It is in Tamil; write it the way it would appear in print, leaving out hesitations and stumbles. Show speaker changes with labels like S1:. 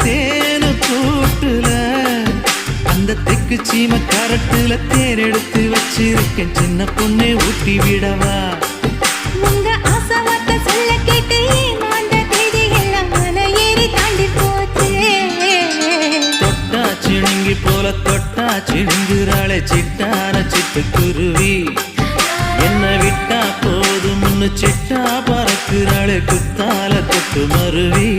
S1: தேனு கூட்டுல அந்த தெக்கு சீம கரட்டுல தேர் எடுத்து வச்சிருக்கேன் சின்ன பொண்ணே ஊட்டி விடவா
S2: உங்க ஆசை வார்த்தை சொல்ல கேட்டு ஏமாந்த தேதி எல்லாம் மலை ஏறி தாண்டி போச்சு
S1: தொட்டா சிணுங்கி போல தொட்டா சிணுங்குறாளே சிட்டான சிட்டுக்குருவி என்ன விட்டா போதும்னு சிட்டா பறக்குறாளே குத்தால தொட்டு மருவி